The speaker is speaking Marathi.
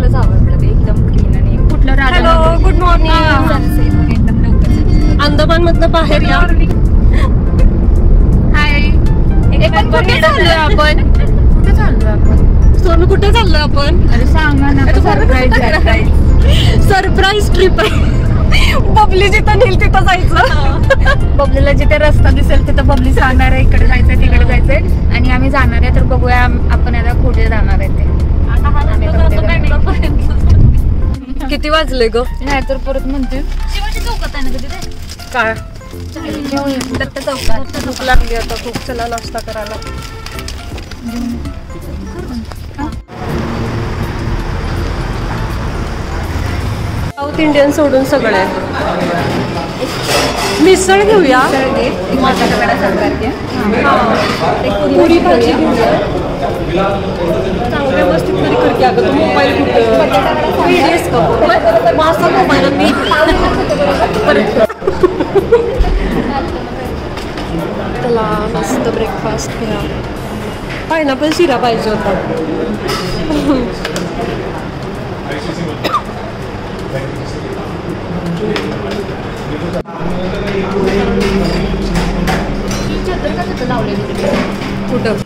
मलाच आवडलं ते एकदम ग्रीन आणि कुठलं हॅलो गुड मॉर्निंग. एकदम लवकर अंदमान मधनं बाहेर या. हाय कुठे चाललोय आपण? कुठे चाललोय आपण? सोनू कुठे चाललोय आपण? अरे सांगा ना सरप्राईज सरप्राईज ट्रिप आहे. बबली जिथं नेल तिथं जायचं. बबलीला जिथे रस्ता दिसेल तिथं बबली सांगणार आहे इकडे जायचंय तिकडे जायचंय आणि आम्ही जाणार आहे. तर बघूया आपण आता कुठे जाणार आहे ते. किती वाजले ग? नाही तर परत म्हणते शिवाजी चौकात आहे ना कधी ते काय दत्त चौकात. भूक लागली आता खूप. चला नाश्ता करायला. साऊथ इंडियन सोडून सगळं आहे. मिसळ घेऊया. पुरी भाजी घेऊया. चांगल्या मस्ती पुरी करते. अगं तू मोबाईल कुठं व्हिडिओज का माझा मोबाईल मी परत त्याला मस्त ब्रेकफास्ट घ्या. पायनॅपल शिरा पाहिजे होता. कुठं